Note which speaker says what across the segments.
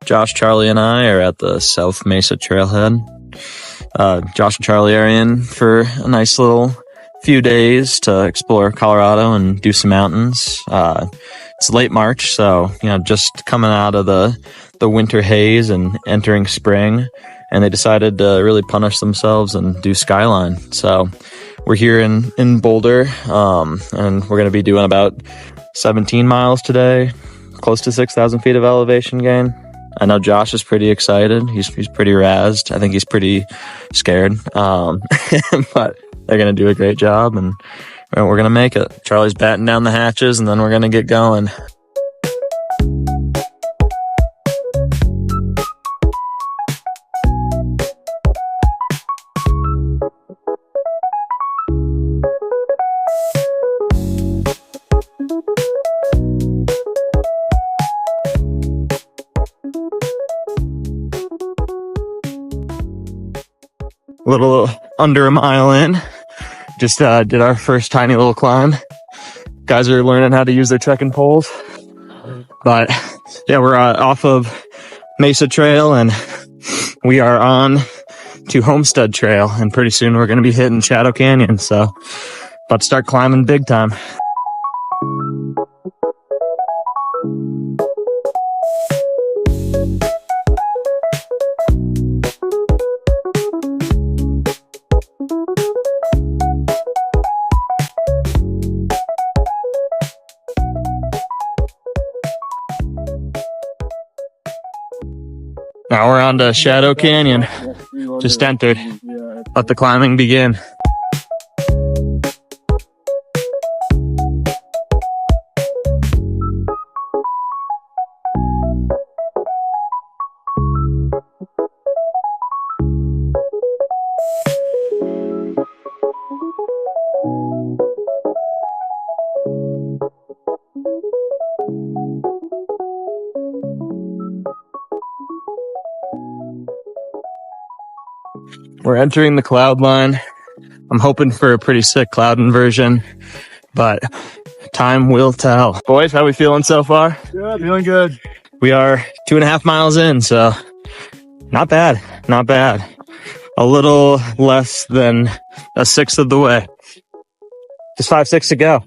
Speaker 1: Josh, Charlie, and I are at the South Mesa Trailhead. Josh and Charlie are in for a nice little few days to explore Colorado and do some mountains. It's late March, so, just coming out of the winter haze and entering spring, and they decided to really punish themselves and do Skyline. So we're here in Boulder, and we're going to be doing about 17 miles today, close to 6,000 feet of elevation gain. I know Josh is pretty excited. He's pretty razzed. I think he's pretty scared. But they're going to do a great job, and we're going to make it. Charlie's batting down the hatches, and then we're going to get going. A little under a mile in, just did our first tiny little climb. Guys are learning how to use their trekking poles. But yeah, we're off of Mesa Trail, and we are on to Homestead Trail, and pretty soon we're going to be hitting Shadow Canyon. So about to start climbing big time. Now we're on to Shadow Canyon. Just entered. Let the climbing begin. We're entering the cloud line. I'm hoping for a pretty sick cloud inversion, but time will tell. Boys, how we feeling so far?
Speaker 2: Yeah, feeling good.
Speaker 1: We are 2.5 miles in, so not bad, not bad. A little less than a sixth of the way. Just 5-6 to go.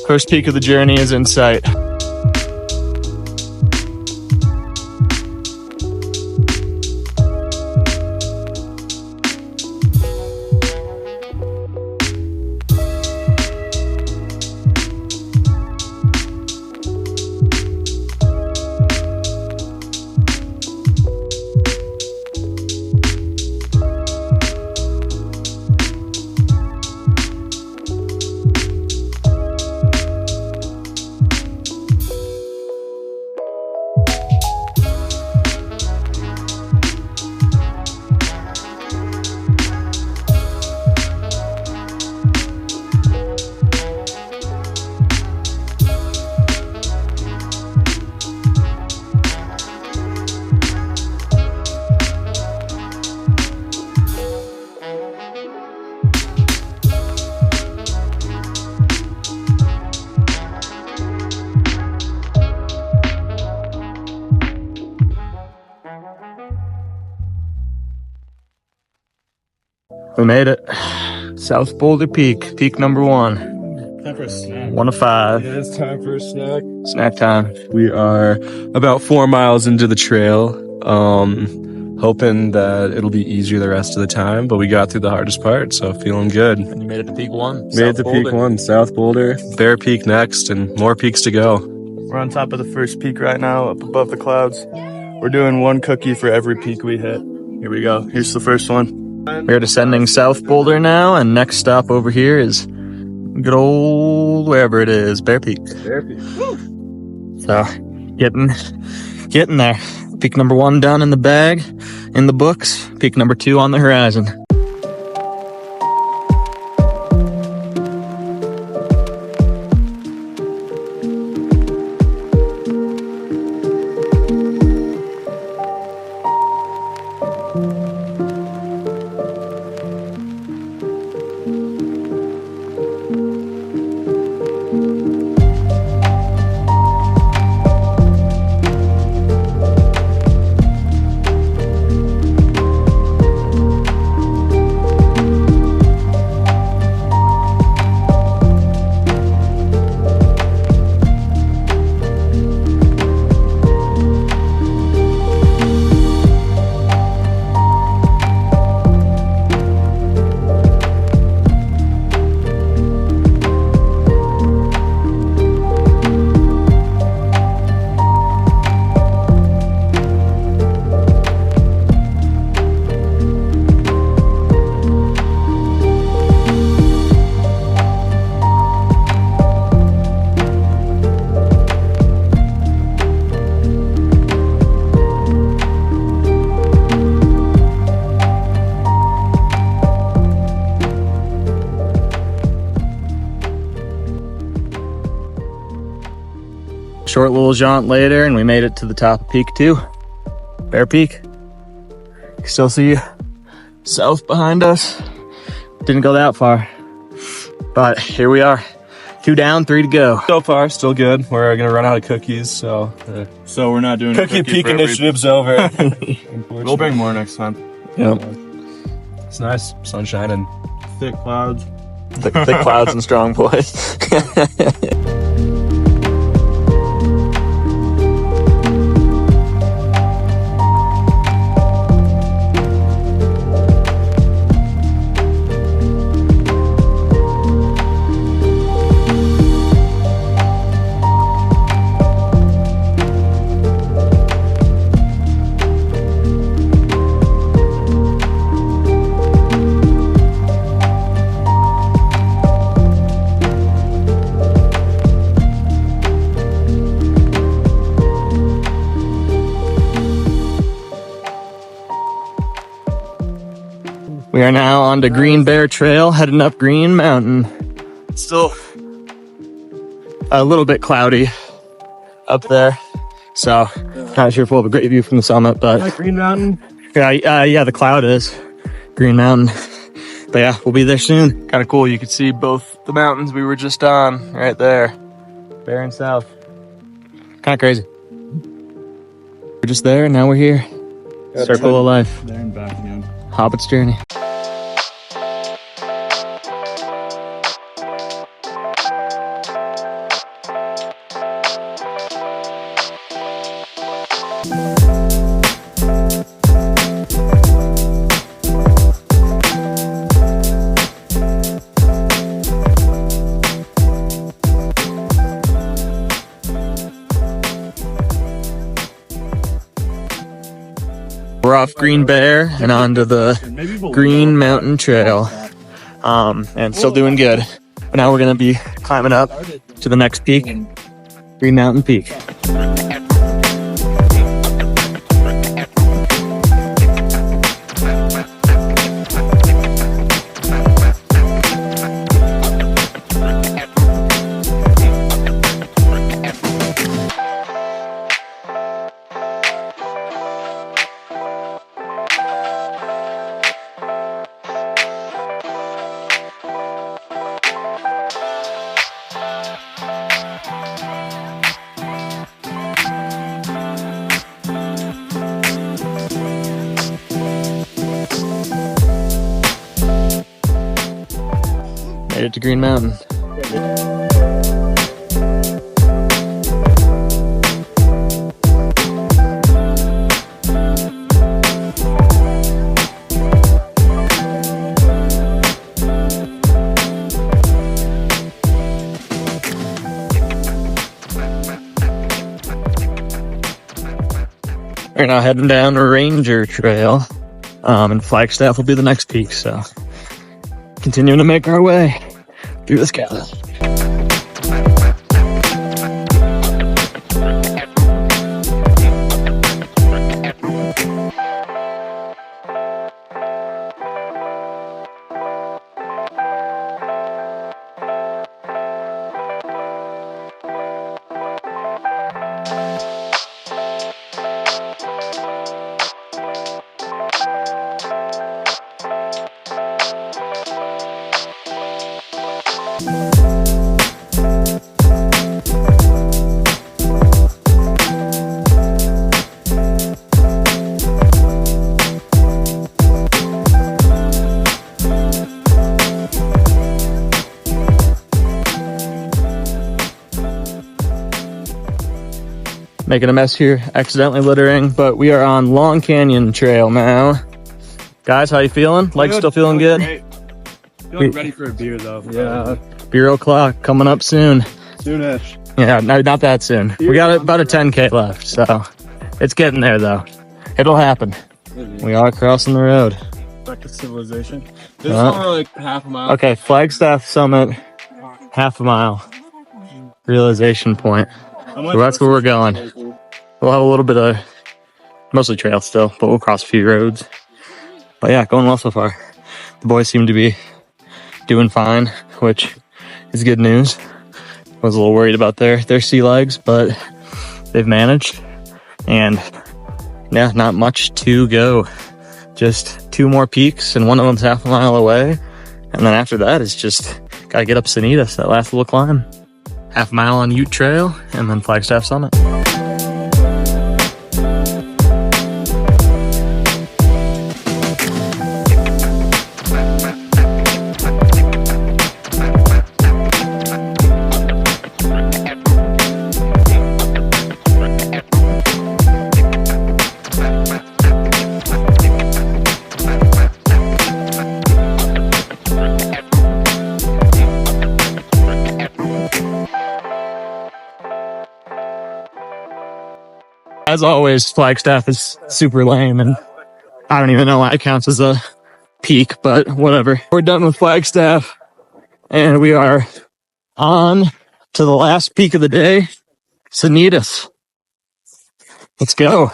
Speaker 1: First peak of the journey is in sight. We made it. South Boulder Peak, peak number 1.
Speaker 2: Time for a snack.
Speaker 1: 1 of 5.
Speaker 2: Yeah, it's time for a snack.
Speaker 1: Snack time.
Speaker 2: We are about 4 miles into the trail. Hoping that it'll be easier the rest of the time, but we got through the hardest part, so feeling good.
Speaker 1: And you made it to peak 1.
Speaker 2: Made it to peak 1, South Boulder. Bear Peak next, and more peaks to go. We're on top of the first peak right now, up above the clouds. We're doing 1 cookie for every peak we hit. Here we go. Here's the first one.
Speaker 1: We're descending South Boulder now, and next stop over here is good old wherever it is, Bear Peak.
Speaker 2: Bear Peak.
Speaker 1: So, getting there. Peak number 1 done in the bag, in the books. Peak number 2 on the horizon. Short little jaunt later, and we made it to the top of Peak 2. Bear Peak. You still see south behind us. Didn't go that far, but here we are. 2 down, 3 to go.
Speaker 2: So far, still good. We're gonna run out of cookies, so
Speaker 3: we're not doing
Speaker 2: cookie peak initiative's over.
Speaker 3: We'll bring more next time.
Speaker 1: Yep.
Speaker 2: It's nice, sun shining.
Speaker 3: Thick clouds.
Speaker 1: Thick clouds and strong boys. We are now on to Green Bear Trail, heading up Green Mountain. Still a little bit cloudy up there, so not sure if we'll have a great view from the summit, but
Speaker 2: Like Green Mountain.
Speaker 1: yeah, the cloud is Green Mountain. But yeah, we'll be there soon. Kind of cool. You could see both the mountains we were just on right there, Bear and South. Kind of crazy. We're just there, and now we're here. Circle of life.
Speaker 3: There and back again.
Speaker 1: Hobbit's journey. We're off Green Bear and onto the Green Mountain Trail, and still doing good. But now we're gonna be climbing up to the next peak, Green Mountain Peak. Made it to Green Mountain. We're now heading down Ranger Trail, and Flagstaff will be the next peak, so continuing to make our way through this cabin. Making a mess here, accidentally littering, but we are on Long Canyon Trail now. Guys, how you feeling? Legs still feeling good?
Speaker 2: Great. Feeling ready for a beer though.
Speaker 1: Yeah. Beer o'clock coming up soon.
Speaker 2: Soonish.
Speaker 1: Yeah, no, not that soon. We got about a 10K left, so it's getting there though. It'll happen. We are crossing the road.
Speaker 2: Back to civilization. This is only like half a mile.
Speaker 1: Okay, Flagstaff Summit, half a mile. Realization point. So that's where we're going. We'll have a little bit of, mostly trail still, but we'll cross a few roads. But yeah, going well so far. The boys seem to be doing fine, which is good news. I was a little worried about their sea legs, but they've managed. And yeah, not much to go. Just 2 more peaks, and one of them's half a mile away. And then after that, it's just gotta get up Sanitas, that last little climb. Half mile on Ute Trail, and then Flagstaff Summit. As always, Flagstaff is super lame, and I don't even know why it counts as a peak, but whatever. We're done with Flagstaff, and we are on to the last peak of the day, Sanitas. Let's go.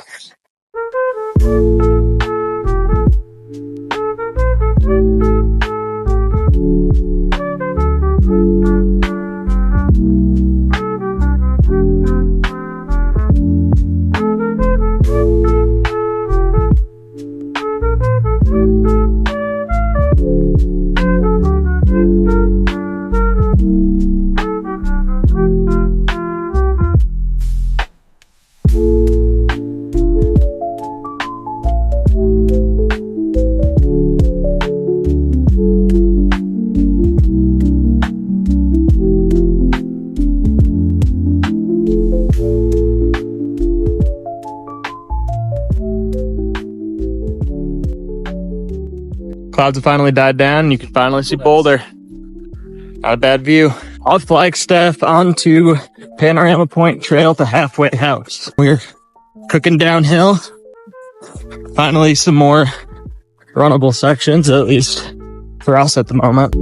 Speaker 1: Clouds have finally died down, and you can finally see Boulder. Not a bad view. Off Flagstaff onto Panorama Point Trail at the halfway house. We're cooking downhill. Finally, some more runnable sections, at least for us at the moment.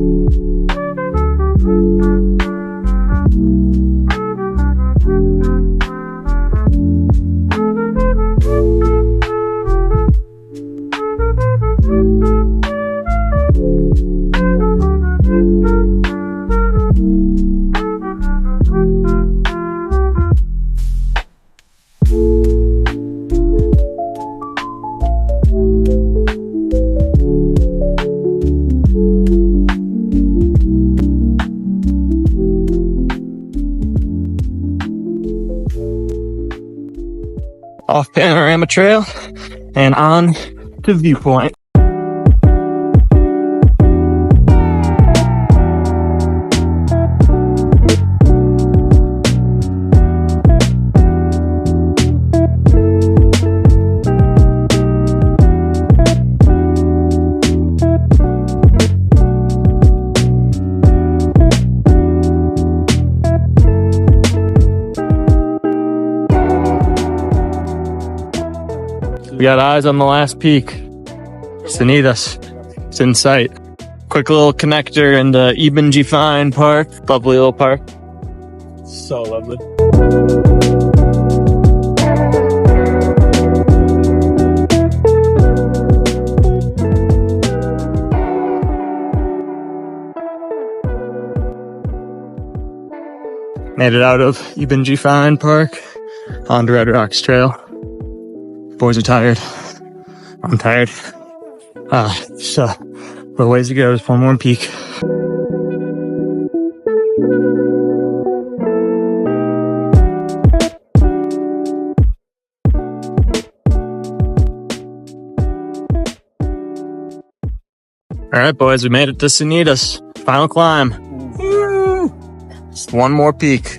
Speaker 1: Off Panorama Trail and on to Viewpoint.
Speaker 2: We got eyes on the last peak. Sanitas. It's in sight. Quick little connector into Boulder Fine Park. Lovely little park. So lovely. Made it out of Boulder Fine Park onto Red Rocks Trail. Boys are tired. I'm tired. So a little ways to go. There's one more peak. All right, boys, we made it to Sanitas. Final climb. Woo! Just one more peak.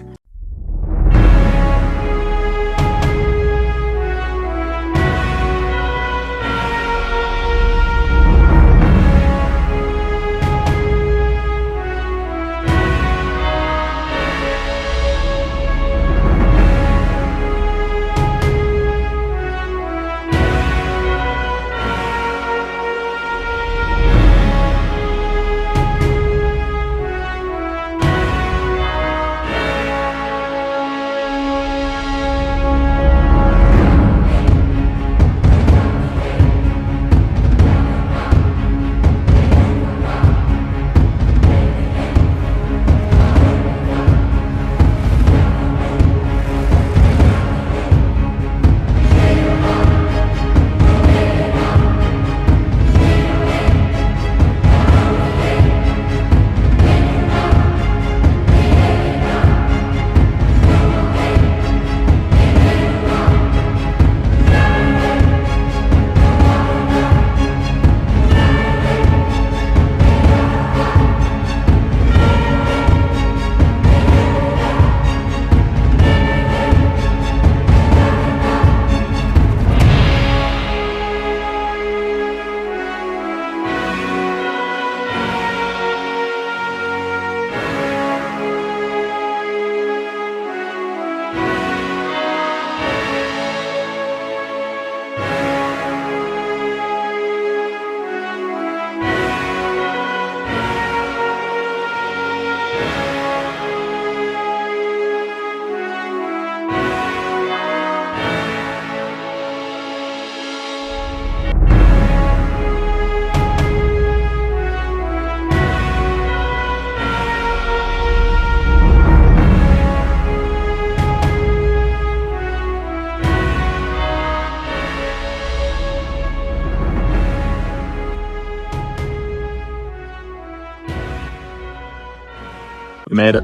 Speaker 2: We made it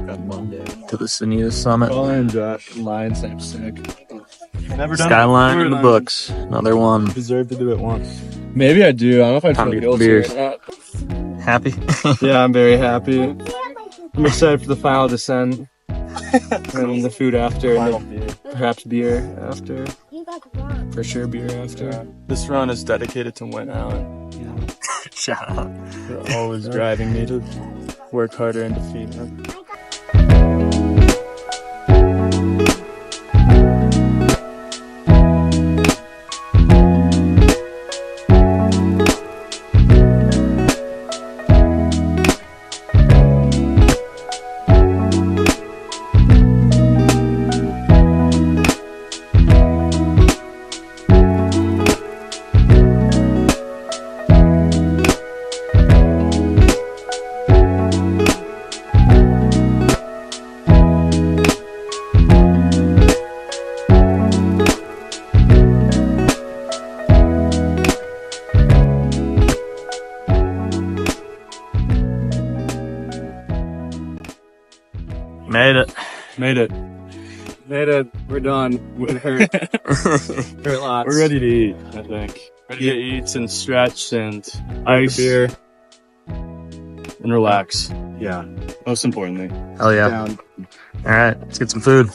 Speaker 2: to the Sanitas summit.
Speaker 3: And Lions name sick. Never done
Speaker 2: Skyline in the books. Another one.
Speaker 3: Deserve to do it once.
Speaker 4: Maybe I do. I don't know if I
Speaker 2: Time to
Speaker 4: feel
Speaker 2: get
Speaker 4: guilty
Speaker 2: beers.
Speaker 4: or not.
Speaker 2: Happy?
Speaker 3: Yeah, I'm very happy. I'm excited for the final descent. And the food after. And perhaps beer after. For sure beer after. This run is dedicated to Win Allen.
Speaker 2: Shout out.
Speaker 3: They're always driving me to work harder and defeat him.
Speaker 2: Made it.
Speaker 3: Made it.
Speaker 4: Made it. We're done. It hurt. Hurt lots.
Speaker 3: We're ready to eat, I think. Ready to eat and stretch and ice beer and relax. Yeah. Most importantly.
Speaker 2: Hell yeah.
Speaker 4: Down.
Speaker 2: All right, let's get some food.